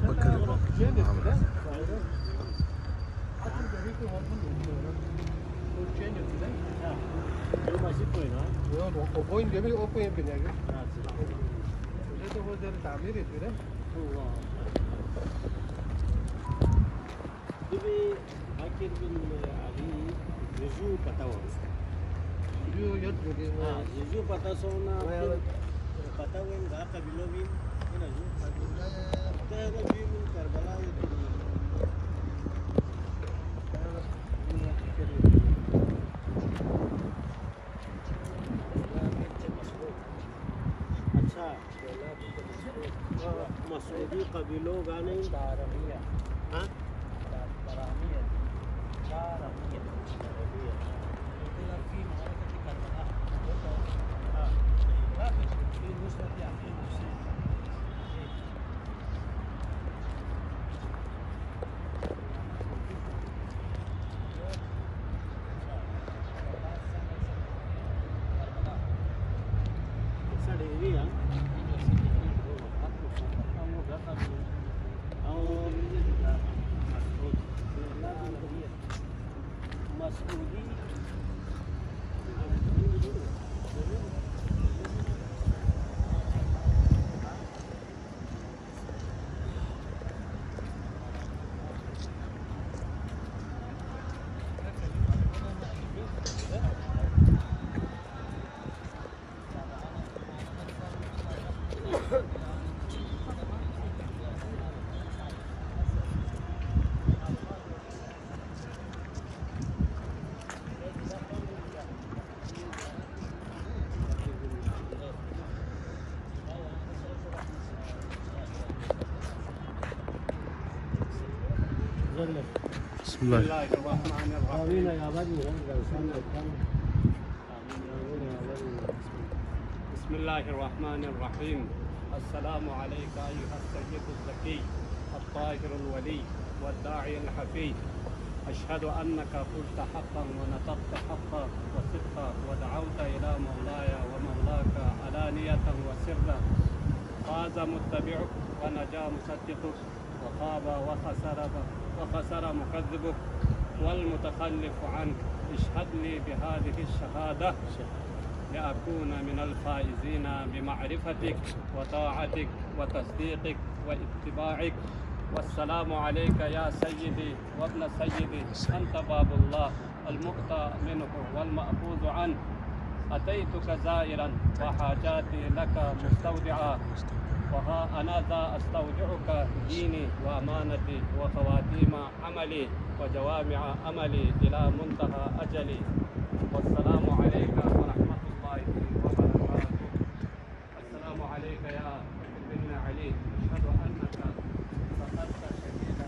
بكر محمد. مسعودی قبیلوں گانے دارمیہ ہاں دارمیہ دارمیہ في معركة كربلاء لا في نصرة يعقوب حسين بسم الله الرحمن الرحيم. بسم الله الرحمن الرحيم. السلام عليك أيها السيد الزكي الطاهر الولي والداعي الحفي. أشهد أنك قلت حقا ونطقت حقا وصدقا ودعوت إلى مولاي ومولاك علانية وسرا. فاز متبعك ونجا مصدقك وخاب وخسر مكذبك والمتخلف عنك. اشهد لي بهذه الشهادة لأكون من الفائزين بمعرفتك وطاعتك وتصديقك واتباعك. والسلام عليك يا سيدي وابن سيدي. أنت باب الله المؤتى منه والمأخوذ عنه. أتيتك زائرا وحاجاتي لك مستودعا. وها أنا ذا أستودعك ديني وأمانتي وخواتيم عملي وجوامع أملي إلى منتهى أجلي. والسلام عليك ورحمة الله وبركاته. السلام عليك يا ابن علي. أشهد أنك فقدت شهيدا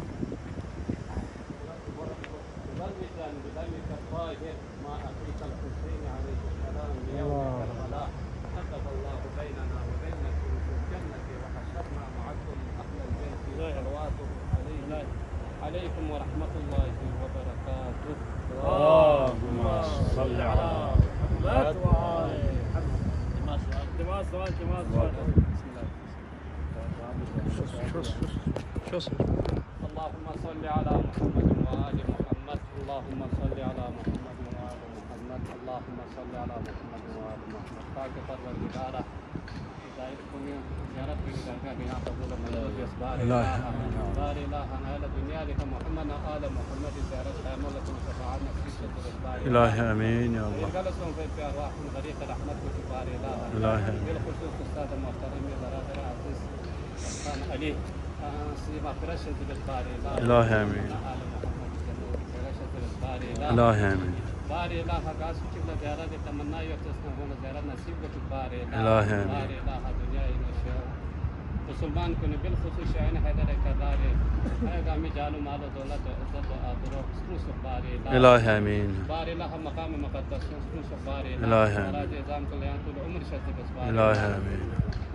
مبرزا بدمك الطاهر مع أخيك الحسين عليه السلام بيوم كربلاء. كتب الله بيننا وبينكم في الجنة وحشرنا معكم أهل البيت صلواته عليكم ورحمة الله وبركاته. اللهم صل على محمد وآل محمد. سؤال اللهم صل على محمد وآل محمد. اللهم صل على محمد وآل محمد. اللهم صل على محمد وآل محمد. تاکہ پروردگارہ ہدایت کنی زیارت کی درگاہ یہاں قبول منظور اسبار الہ نال دنیا لك محمد آل محمد زیارت شاملة شفاعة نفسية الاسبار إلهي آمين يا الله. جلسهم في أرواح من غريق رحمة وشفاء إلهي بالخصوص أستاذ المحترم برادر عزيز كان علي سيما فرشة بالباري إلهي آمين. إلهي آمين. باري الله قاس كل زيارة تمنى يتصنعون زيارة نصيب باري إلهي آمين. باري الله دنيا إنشاء مسلمان كن بالخصوص شأن هذا كذاري هذا مجال مال دولة عزت وآبرو خصوص باري إلهي آمين. باري الله مقام مقدس خصوص باري إلهي آمين. راجع زام كليان طول عمر شد بس باري إلهي آمين.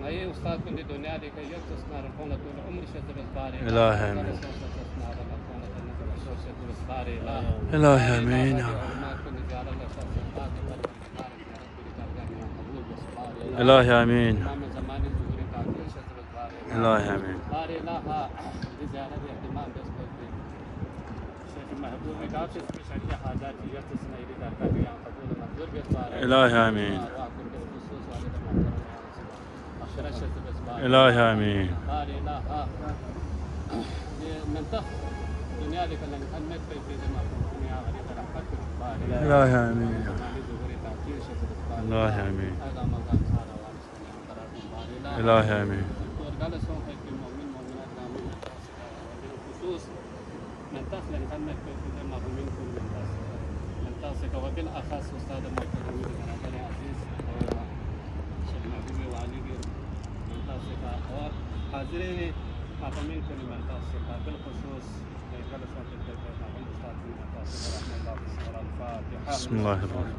أي أستاذ كن الدنيا دي كي يتصنع رفون طول عمر شد بس باري إلهي آمين. إلهي آمين يا الله. إلهي آمين. إلهي آمين. باري لها بزيارة اهتمام بالنسبة للشيخ محبوب قافز مش عندي حاجات يتصل إلى ذلك يعني قبول منظور بإصباري إلهي آمين وأكون بالخصوص والد محترم أشرشت بإصباري إلهي آمين باري لها منطق دنيا لك لن أنك في زمان دنيا غريب رحمتك باري إلهي آمين مالي ظهوري تعطيل شت بإصباري إلهي آمين هذا مقام صار وارسلنا قراركم باري لها إلهي آمين ورجال سوف يكون مؤمن مؤمنات آمين بالخصوص من تخل أنك في زمان منكم من تصك وبالأخص أستاذ محترم جناب عزيز شيخ محبوب وعلي من تصك وحاضرين معظمين كل من تصك بالخصوص جلسوا في الدكتور أستاذ من تصك رحمه الله في الفاتحة بسم الله الرحمن